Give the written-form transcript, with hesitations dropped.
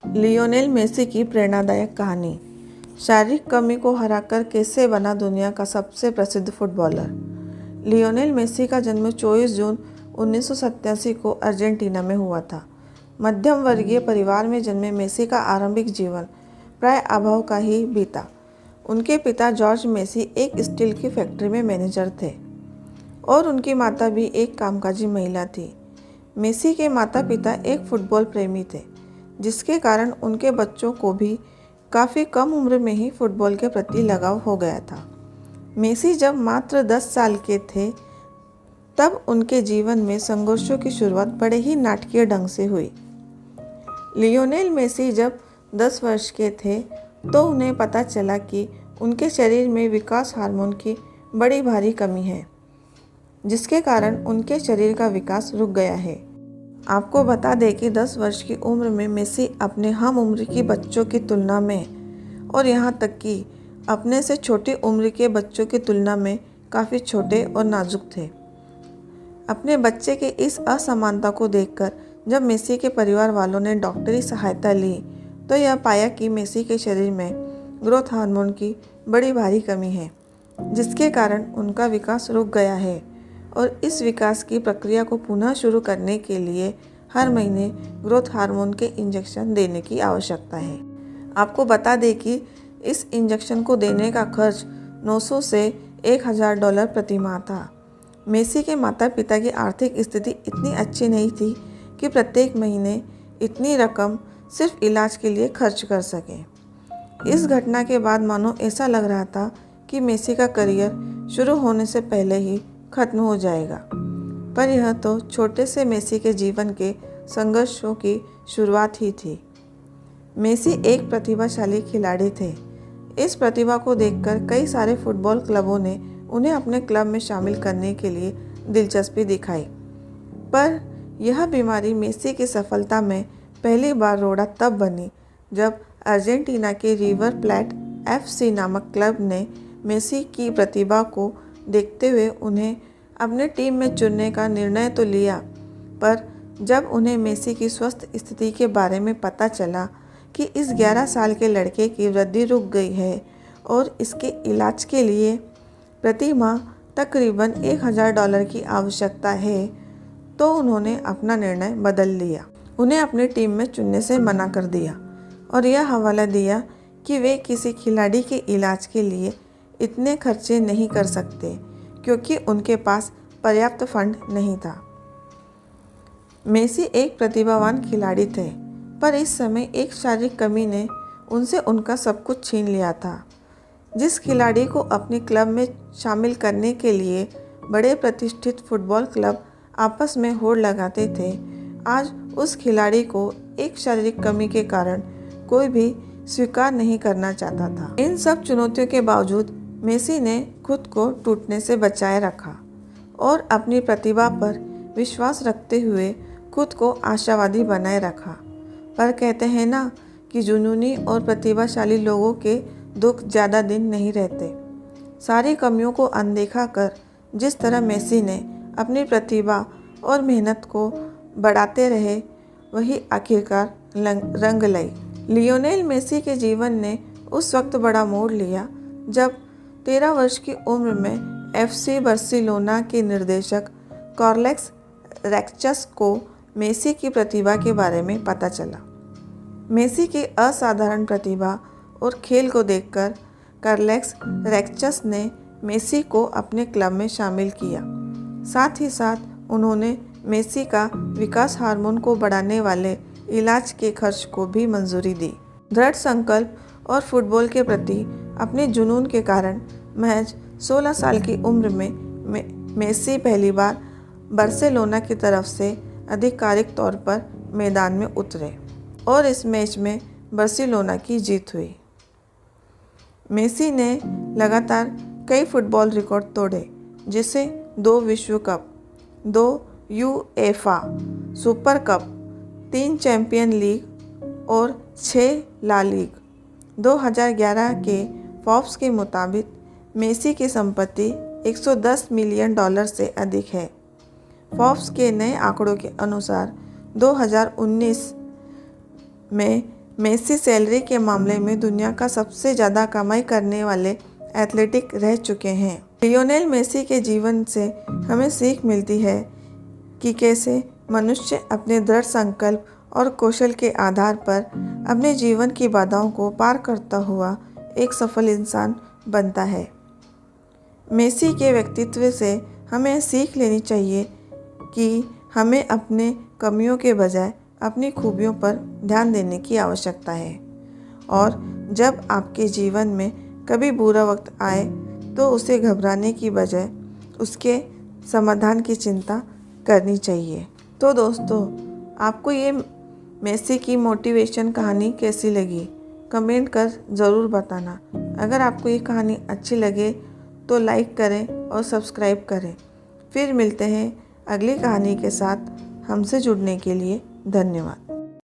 Lionel Messi की प्रेरणादायक कहानी। शारीरिक कमी को हराकर कैसे बना दुनिया का सबसे प्रसिद्ध फुटबॉलर। लियोनेल मेसी का जन्म 24 जून 1987 को अर्जेंटीना में हुआ था। मध्यम वर्गीय परिवार में जन्मे मेसी का आरंभिक जीवन प्राय अभाव का ही बीता। उनके पिता जॉर्ज मेसी एक स्टील की फैक्ट्री में मैनेजर थे और उनकी माता भी एक कामकाजी महिला थी। मेसी के माता पिता एक फुटबॉल प्रेमी थे, जिसके कारण उनके बच्चों को भी काफ़ी कम उम्र में ही फुटबॉल के प्रति लगाव हो गया था। मेसी जब मात्र 10 साल के थे तब उनके जीवन में संघर्षों की शुरुआत बड़े ही नाटकीय ढंग से हुई। लियोनेल मेसी जब 10 वर्ष के थे तो उन्हें पता चला कि उनके शरीर में विकास हार्मोन की बड़ी भारी कमी है, जिसके कारण उनके शरीर का विकास रुक गया है। आपको बता दें कि 10 वर्ष की उम्र में मेसी अपने हम उम्र की बच्चों की तुलना में और यहाँ तक कि अपने से छोटी उम्र के बच्चों की तुलना में काफ़ी छोटे और नाजुक थे। अपने बच्चे के इस असमानता को देखकर जब मेसी के परिवार वालों ने डॉक्टरी सहायता ली तो यह पाया कि मेसी के शरीर में ग्रोथ हार्मोन की बड़ी भारी कमी है, जिसके कारण उनका विकास रुक गया है और इस विकास की प्रक्रिया को पुनः शुरू करने के लिए हर महीने ग्रोथ हार्मोन के इंजेक्शन देने की आवश्यकता है। आपको बता दें कि इस इंजेक्शन को देने का खर्च 900 से $1000 प्रति माह था। मेसी के माता पिता की आर्थिक स्थिति इतनी अच्छी नहीं थी कि प्रत्येक महीने इतनी रकम सिर्फ इलाज के लिए खर्च कर सकें। इस घटना के बाद मानो ऐसा लग रहा था कि मेसी का करियर शुरू होने से पहले ही खत्म हो जाएगा, पर यह तो छोटे से मेसी के जीवन के संघर्षों की शुरुआत ही थी। मेसी एक प्रतिभाशाली खिलाड़ी थे। इस प्रतिभा को देखकर कई सारे फुटबॉल क्लबों ने उन्हें अपने क्लब में शामिल करने के लिए दिलचस्पी दिखाई, पर यह बीमारी मेसी की सफलता में पहली बार रोड़ा तब बनी जब अर्जेंटीना के रिवर प्लेट FC नामक क्लब ने मेसी की प्रतिभा को देखते हुए उन्हें अपने टीम में चुनने का निर्णय तो लिया, पर जब उन्हें मेसी की स्वस्थ स्थिति के बारे में पता चला कि इस 11 साल के लड़के की वृद्धि रुक गई है और इसके इलाज के लिए प्रति माह तकरीबन $1000 की आवश्यकता है, तो उन्होंने अपना निर्णय बदल लिया। उन्हें अपनी टीम में चुनने से मना कर दिया और यह हवाला दिया कि वे किसी खिलाड़ी के इलाज के लिए इतने खर्चे नहीं कर सकते क्योंकि उनके पास पर्याप्त फंड नहीं था। मेसी एक प्रतिभावान खिलाड़ी थे, पर इस समय एक शारीरिक कमी ने उनसे उनका सब कुछ छीन लिया था। जिस खिलाड़ी को अपने क्लब में शामिल करने के लिए बड़े प्रतिष्ठित फुटबॉल क्लब आपस में होड़ लगाते थे, आज उस खिलाड़ी को एक शारीरिक कमी के कारण कोई भी स्वीकार नहीं करना चाहता था। इन सब चुनौतियों के बावजूद मेसी ने खुद को टूटने से बचाए रखा और अपनी प्रतिभा पर विश्वास रखते हुए खुद को आशावादी बनाए रखा। पर कहते हैं ना कि जुनूनी और प्रतिभाशाली लोगों के दुख ज़्यादा दिन नहीं रहते। सारी कमियों को अनदेखा कर जिस तरह मेसी ने अपनी प्रतिभा और मेहनत को बढ़ाते रहे, वही आखिरकार रंग लाई। लियोनेल मेसी के जीवन ने उस वक्त बड़ा मोड़ लिया जब 13 वर्ष की उम्र में FC बार्सिलोना के निर्देशक कार्लेस रैक्चस को मेसी की प्रतिभा के बारे में पता चला। मेसी की असाधारण प्रतिभा और खेल को देखकर कार्लेस रैक्चस ने मेसी को अपने क्लब में शामिल किया। साथ ही साथ उन्होंने मेसी का विकास हार्मोन को बढ़ाने वाले इलाज के खर्च को भी मंजूरी दी। दृढ़ संकल्प और फुटबॉल के प्रति अपने जुनून के कारण महज 16 साल की उम्र में मेसी पहली बार बार्सिलोना की तरफ से आधिकारिक तौर पर मैदान में उतरे और इस मैच में बार्सिलोना की जीत हुई। मेसी ने लगातार कई फुटबॉल रिकॉर्ड तोड़े, जिसे 2 विश्व cup, 2 UEFA super cup, 3 champion league और 6 ला लीग। 2011 के फोर्ब्स के मुताबिक मेसी की संपत्ति $110 मिलियन से अधिक है। फोर्ब्स के नए आंकड़ों के अनुसार 2019 में मेसी सैलरी के मामले में दुनिया का सबसे ज़्यादा कमाई करने वाले एथलेटिक रह चुके हैं। लियोनेल मेसी के जीवन से हमें सीख मिलती है कि कैसे मनुष्य अपने दृढ़ संकल्प और कौशल के आधार पर अपने जीवन की बाधाओं को पार करता हुआ एक सफल इंसान बनता है। मेसी के व्यक्तित्व से हमें सीख लेनी चाहिए कि हमें अपने कमियों के बजाय अपनी खूबियों पर ध्यान देने की आवश्यकता है और जब आपके जीवन में कभी बुरा वक्त आए तो उसे घबराने की बजाय उसके समाधान की चिंता करनी चाहिए। तो दोस्तों, आपको ये मेसी की मोटिवेशन कहानी कैसी लगी कमेंट कर ज़रूर बताना। अगर आपको ये कहानी अच्छी लगे तो लाइक करें और सब्सक्राइब करें। फिर मिलते हैं अगली कहानी के साथ। हमसे जुड़ने के लिए धन्यवाद।